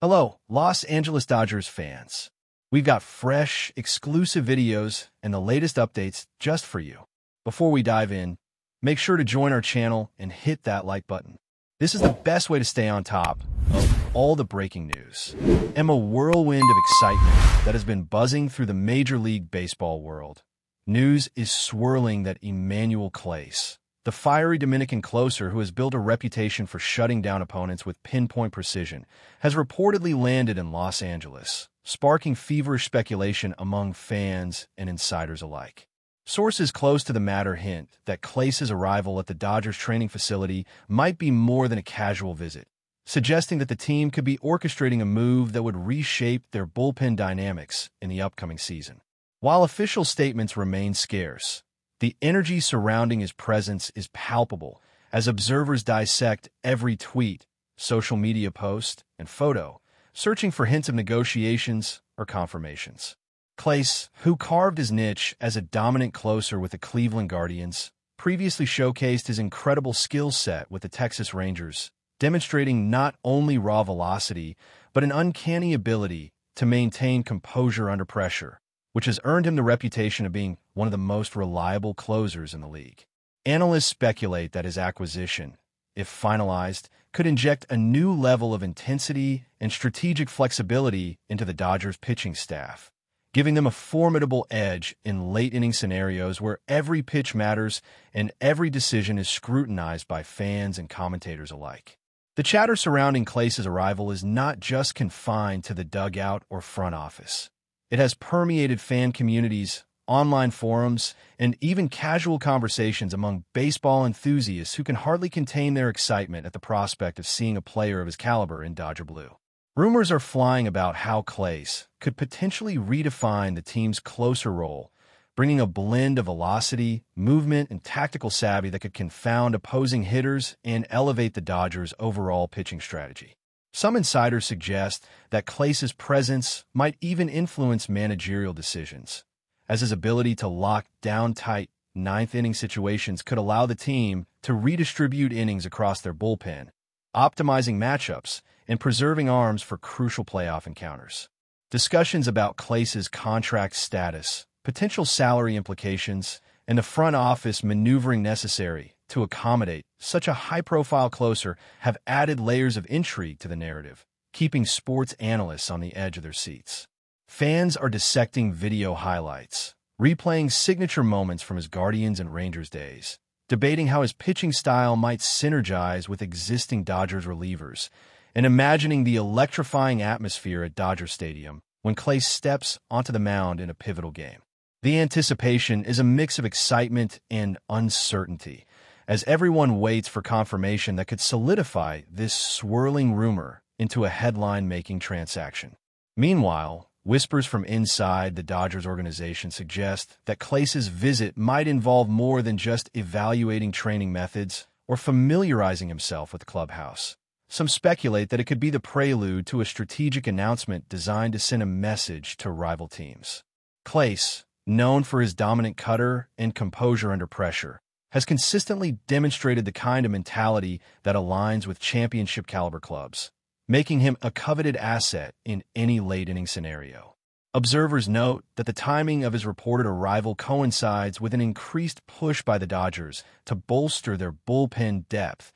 Hello, Los Angeles Dodgers fans. We've got fresh, exclusive videos and the latest updates just for you. Before we dive in, make sure to join our channel and hit that like button. This is the best way to stay on top of all the breaking news and a whirlwind of excitement that has been buzzing through the Major League Baseball world. News is swirling that EMMANUEL CLASE, the fiery Dominican closer who has built a reputation for shutting down opponents with pinpoint precision, has reportedly landed in Los Angeles, sparking feverish speculation among fans and insiders alike. Sources close to the matter hint that Clase's arrival at the Dodgers training facility might be more than a casual visit, suggesting that the team could be orchestrating a move that would reshape their bullpen dynamics in the upcoming season. While official statements remain scarce, the energy surrounding his presence is palpable as observers dissect every tweet, social media post, and photo, searching for hints of negotiations or confirmations. Clase, who carved his niche as a dominant closer with the Cleveland Guardians, previously showcased his incredible skill set with the Texas Rangers, demonstrating not only raw velocity, but an uncanny ability to maintain composure under pressure, which has earned him the reputation of being one of the most reliable closers in the league. Analysts speculate that his acquisition, if finalized, could inject a new level of intensity and strategic flexibility into the Dodgers' pitching staff, giving them a formidable edge in late-inning scenarios where every pitch matters and every decision is scrutinized by fans and commentators alike. The chatter surrounding Clase's arrival is not just confined to the dugout or front office. It has permeated fan communities, online forums, and even casual conversations among baseball enthusiasts who can hardly contain their excitement at the prospect of seeing a player of his caliber in Dodger blue. Rumors are flying about how Clase could potentially redefine the team's closer role, bringing a blend of velocity, movement, and tactical savvy that could confound opposing hitters and elevate the Dodgers' overall pitching strategy. Some insiders suggest that Clase's presence might even influence managerial decisions, as his ability to lock down tight ninth-inning situations could allow the team to redistribute innings across their bullpen, optimizing matchups and preserving arms for crucial playoff encounters. Discussions about Clase's contract status, potential salary implications, and the front office maneuvering necessary to accommodate such a high-profile closer have added layers of intrigue to the narrative, keeping sports analysts on the edge of their seats. Fans are dissecting video highlights, replaying signature moments from his Guardians and Rangers days, debating how his pitching style might synergize with existing Dodgers relievers, and imagining the electrifying atmosphere at Dodger Stadium when Clase steps onto the mound in a pivotal game. The anticipation is a mix of excitement and uncertainty, as everyone waits for confirmation that could solidify this swirling rumor into a headline-making transaction. Meanwhile, whispers from inside the Dodgers organization suggest that Clase's visit might involve more than just evaluating training methods or familiarizing himself with the clubhouse. Some speculate that it could be the prelude to a strategic announcement designed to send a message to rival teams. Clase, known for his dominant cutter and composure under pressure, has consistently demonstrated the kind of mentality that aligns with championship-caliber clubs, making him a coveted asset in any late-inning scenario. Observers note that the timing of his reported arrival coincides with an increased push by the Dodgers to bolster their bullpen depth,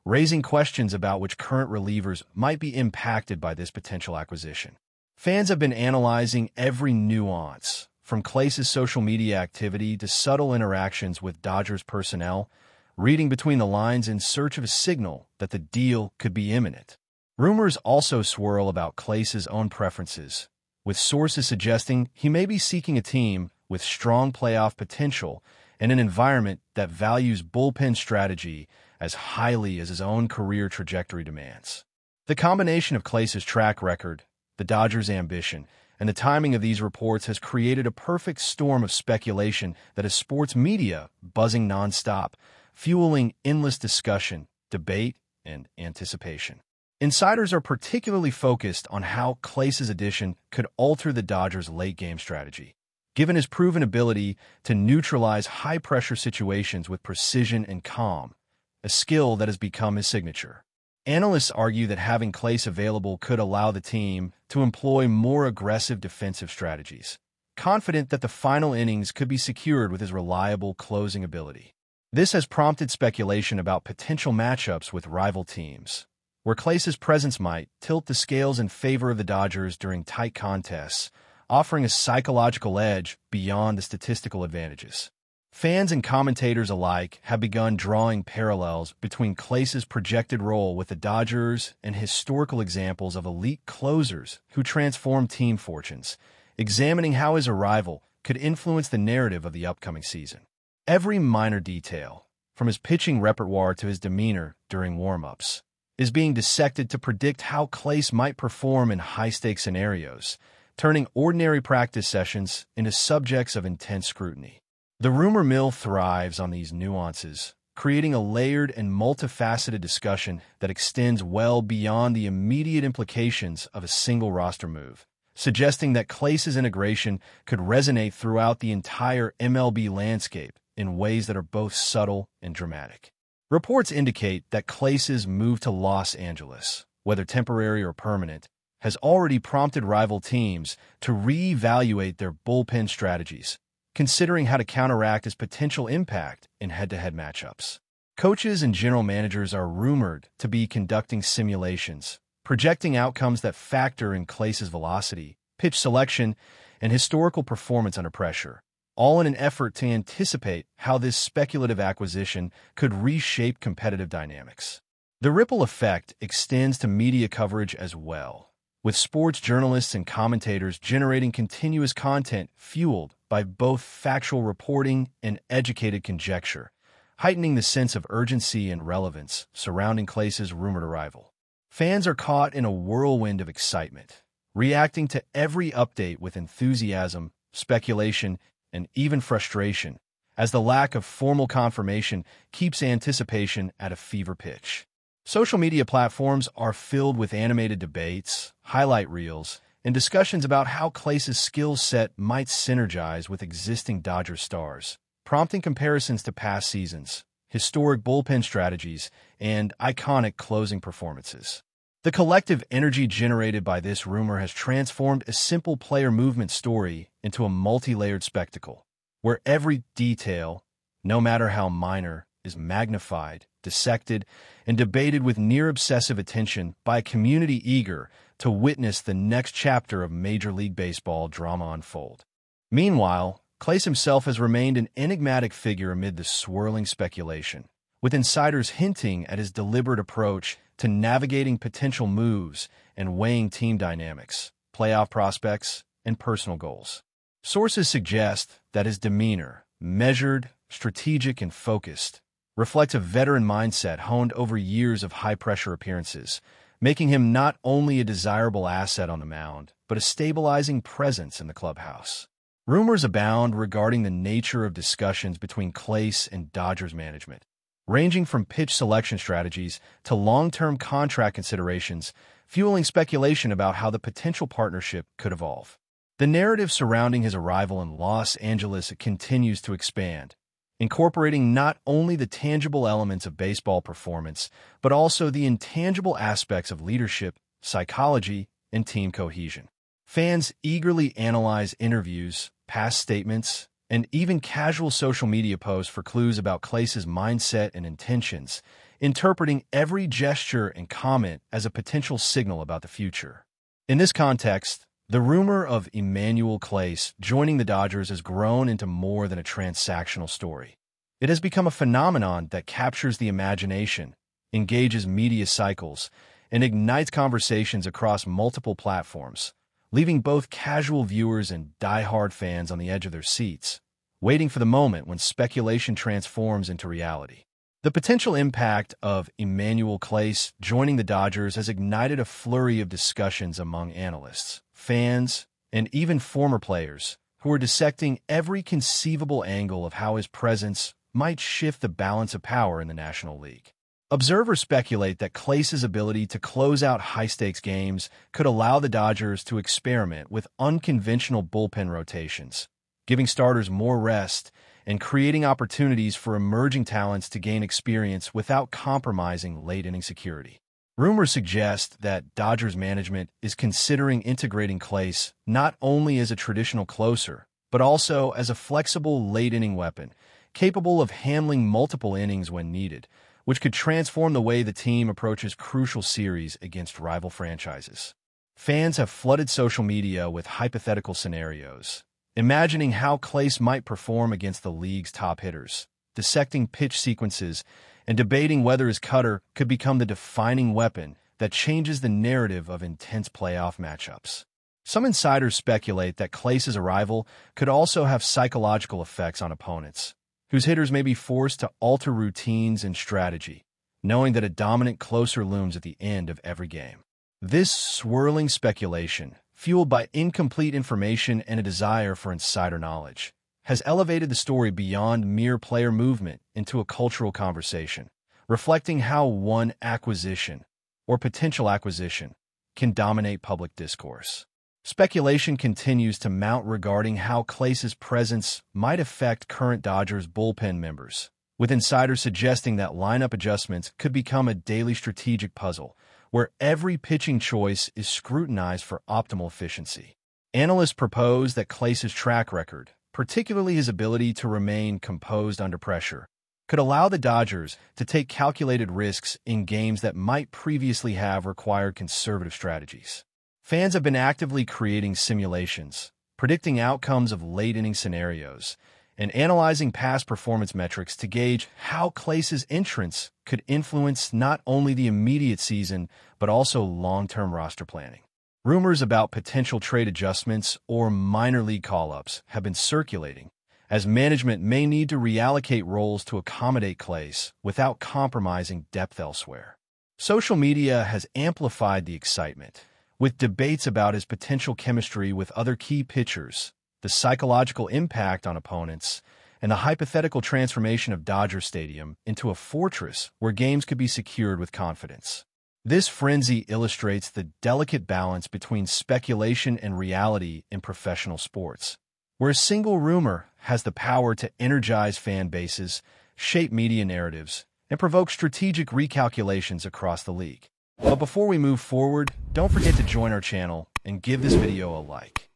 raising questions about which current relievers might be impacted by this potential acquisition. Fans have been analyzing every nuance, from Clase's social media activity to subtle interactions with Dodgers personnel, reading between the lines in search of a signal that the deal could be imminent. Rumors also swirl about Clase's own preferences, with sources suggesting he may be seeking a team with strong playoff potential and an environment that values bullpen strategy as highly as his own career trajectory demands. The combination of Clase's track record, the Dodgers' ambition, and the timing of these reports has created a perfect storm of speculation that has sports media buzzing nonstop, fueling endless discussion, debate, and anticipation. Insiders are particularly focused on how Clase's addition could alter the Dodgers' late-game strategy, given his proven ability to neutralize high-pressure situations with precision and calm, a skill that has become his signature. Analysts argue that having Clase available could allow the team to employ more aggressive defensive strategies, confident that the final innings could be secured with his reliable closing ability. This has prompted speculation about potential matchups with rival teams, where Clase's presence might tilt the scales in favor of the Dodgers during tight contests, offering a psychological edge beyond the statistical advantages. Fans and commentators alike have begun drawing parallels between Clase's projected role with the Dodgers and historical examples of elite closers who transform team fortunes, examining how his arrival could influence the narrative of the upcoming season. Every minor detail, from his pitching repertoire to his demeanor during warm-ups, is being dissected to predict how Clase might perform in high-stakes scenarios, turning ordinary practice sessions into subjects of intense scrutiny. The rumor mill thrives on these nuances, creating a layered and multifaceted discussion that extends well beyond the immediate implications of a single roster move, suggesting that Clase's integration could resonate throughout the entire MLB landscape in ways that are both subtle and dramatic. Reports indicate that Clase's move to Los Angeles, whether temporary or permanent, has already prompted rival teams to reevaluate their bullpen strategies, considering how to counteract his potential impact in head-to-head matchups. Coaches and general managers are rumored to be conducting simulations, projecting outcomes that factor in Clase's velocity, pitch selection, and historical performance under pressure, all in an effort to anticipate how this speculative acquisition could reshape competitive dynamics. The ripple effect extends to media coverage as well, with sports journalists and commentators generating continuous content fueled by both factual reporting and educated conjecture, heightening the sense of urgency and relevance surrounding Clase's rumored arrival. Fans are caught in a whirlwind of excitement, reacting to every update with enthusiasm, speculation, and even frustration, as the lack of formal confirmation keeps anticipation at a fever pitch. Social media platforms are filled with animated debates, highlight reels, and discussions about how Clase's skill set might synergize with existing Dodgers stars, prompting comparisons to past seasons, historic bullpen strategies, and iconic closing performances. The collective energy generated by this rumor has transformed a simple player movement story into a multi-layered spectacle, where every detail, no matter how minor, is magnified, dissected, and debated with near-obsessive attention by a community eager to witness the next chapter of Major League Baseball drama unfold. Meanwhile, Clase himself has remained an enigmatic figure amid the swirling speculation, with insiders hinting at his deliberate approach to navigating potential moves and weighing team dynamics, playoff prospects, and personal goals. Sources suggest that his demeanor, measured, strategic, and focused, reflects a veteran mindset honed over years of high-pressure appearances, making him not only a desirable asset on the mound, but a stabilizing presence in the clubhouse. Rumors abound regarding the nature of discussions between Clase and Dodgers management, ranging from pitch selection strategies to long-term contract considerations, fueling speculation about how the potential partnership could evolve. The narrative surrounding his arrival in Los Angeles continues to expand, incorporating not only the tangible elements of baseball performance, but also the intangible aspects of leadership, psychology, and team cohesion. Fans eagerly analyze interviews, past statements, and even casual social media posts for clues about Clase's mindset and intentions, interpreting every gesture and comment as a potential signal about the future. In this context, the rumor of EMMANUEL CLASE joining the Dodgers has grown into more than a transactional story. It has become a phenomenon that captures the imagination, engages media cycles, and ignites conversations across multiple platforms, leaving both casual viewers and die-hard fans on the edge of their seats, waiting for the moment when speculation transforms into reality. The potential impact of EMMANUEL CLASE joining the Dodgers has ignited a flurry of discussions among analysts, fans, and even former players who are dissecting every conceivable angle of how his presence might shift the balance of power in the National League. Observers speculate that Clase's ability to close out high-stakes games could allow the Dodgers to experiment with unconventional bullpen rotations, giving starters more rest and creating opportunities for emerging talents to gain experience without compromising late-inning security. Rumors suggest that Dodgers management is considering integrating Clase not only as a traditional closer, but also as a flexible late-inning weapon, capable of handling multiple innings when needed, which could transform the way the team approaches crucial series against rival franchises. Fans have flooded social media with hypothetical scenarios, imagining how Clase might perform against the league's top hitters, dissecting pitch sequences, and debating whether his cutter could become the defining weapon that changes the narrative of intense playoff matchups. Some insiders speculate that Clase's arrival could also have psychological effects on opponents, whose hitters may be forced to alter routines and strategy, knowing that a dominant closer looms at the end of every game. This swirling speculation, fueled by incomplete information and a desire for insider knowledge, has elevated the story beyond mere player movement into a cultural conversation, reflecting how one acquisition, or potential acquisition, can dominate public discourse. Speculation continues to mount regarding how Clase's presence might affect current Dodgers bullpen members, with insiders suggesting that lineup adjustments could become a daily strategic puzzle, where every pitching choice is scrutinized for optimal efficiency. Analysts propose that Clase's track record, particularly his ability to remain composed under pressure, could allow the Dodgers to take calculated risks in games that might previously have required conservative strategies. Fans have been actively creating simulations, predicting outcomes of late-inning scenarios, and analyzing past performance metrics to gauge how Clase's entrance could influence not only the immediate season, but also long-term roster planning. Rumors about potential trade adjustments or minor league call-ups have been circulating, as management may need to reallocate roles to accommodate Clase without compromising depth elsewhere. Social media has amplified the excitement, with debates about his potential chemistry with other key pitchers, the psychological impact on opponents, and the hypothetical transformation of Dodger Stadium into a fortress where games could be secured with confidence. This frenzy illustrates the delicate balance between speculation and reality in professional sports, where a single rumor has the power to energize fan bases, shape media narratives, and provoke strategic recalculations across the league. But before we move forward, don't forget to join our channel and give this video a like.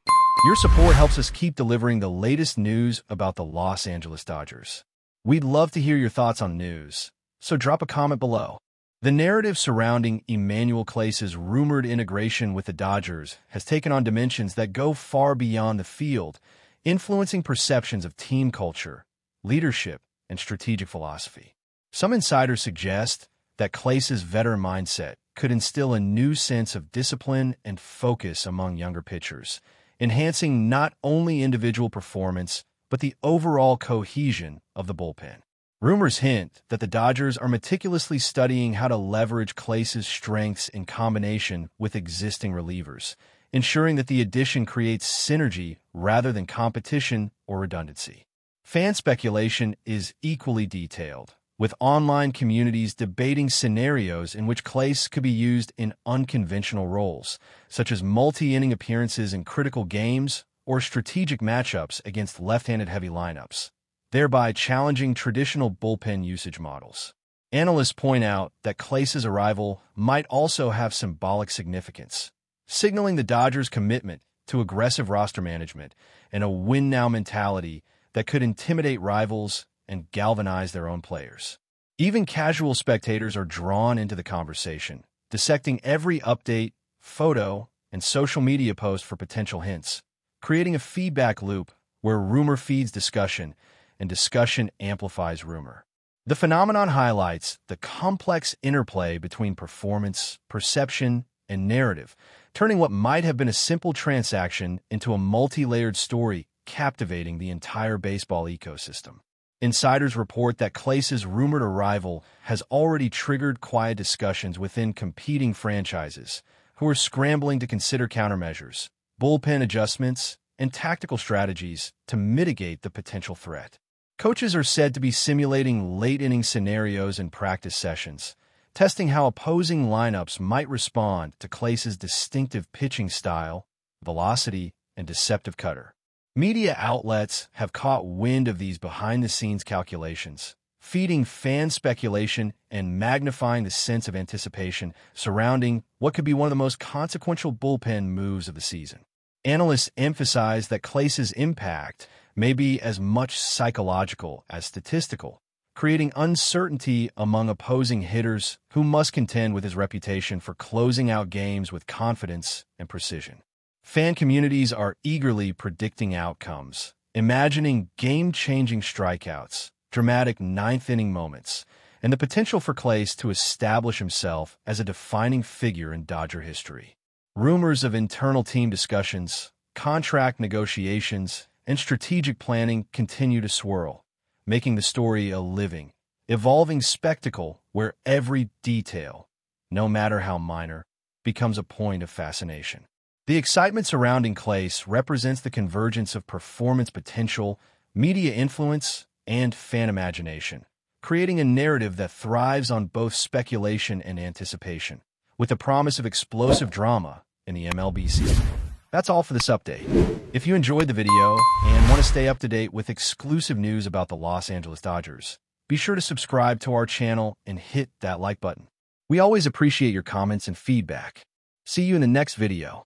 Your support helps us keep delivering the latest news about the Los Angeles Dodgers. We'd love to hear your thoughts on news, so drop a comment below. The narrative surrounding Emmanuel Clase's rumored integration with the Dodgers has taken on dimensions that go far beyond the field, influencing perceptions of team culture, leadership, and strategic philosophy. Some insiders suggest that Clase's veteran mindset could instill a new sense of discipline and focus among younger pitchers, enhancing not only individual performance, but the overall cohesion of the bullpen. Rumors hint that the Dodgers are meticulously studying how to leverage Clase's strengths in combination with existing relievers, ensuring that the addition creates synergy rather than competition or redundancy. Fan speculation is equally detailed, with online communities debating scenarios in which Clase could be used in unconventional roles, such as multi-inning appearances in critical games or strategic matchups against left-handed heavy lineups, thereby challenging traditional bullpen usage models. Analysts point out that Clase's arrival might also have symbolic significance, signaling the Dodgers' commitment to aggressive roster management and a win-now mentality that could intimidate rivals and galvanize their own players. Even casual spectators are drawn into the conversation, dissecting every update, photo, and social media post for potential hints, creating a feedback loop where rumor feeds discussion and discussion amplifies rumor. The phenomenon highlights the complex interplay between performance, perception, and narrative, turning what might have been a simple transaction into a multi-layered story captivating the entire baseball ecosystem. Insiders report that Clase's rumored arrival has already triggered quiet discussions within competing franchises, who are scrambling to consider countermeasures, bullpen adjustments, and tactical strategies to mitigate the potential threat. Coaches are said to be simulating late-inning scenarios in practice sessions, testing how opposing lineups might respond to Clase's distinctive pitching style, velocity, and deceptive cutter. Media outlets have caught wind of these behind-the-scenes calculations, feeding fan speculation and magnifying the sense of anticipation surrounding what could be one of the most consequential bullpen moves of the season. Analysts emphasize that Clase's impact may be as much psychological as statistical, creating uncertainty among opposing hitters who must contend with his reputation for closing out games with confidence and precision. Fan communities are eagerly predicting outcomes, imagining game-changing strikeouts, dramatic ninth-inning moments, and the potential for Clase to establish himself as a defining figure in Dodger history. Rumors of internal team discussions, contract negotiations, and strategic planning continue to swirl, making the story a living, evolving spectacle where every detail, no matter how minor, becomes a point of fascination. The excitement surrounding Clase represents the convergence of performance potential, media influence, and fan imagination, creating a narrative that thrives on both speculation and anticipation, with the promise of explosive drama in the MLB season. That's all for this update. If you enjoyed the video and want to stay up to date with exclusive news about the Los Angeles Dodgers, be sure to subscribe to our channel and hit that like button. We always appreciate your comments and feedback. See you in the next video.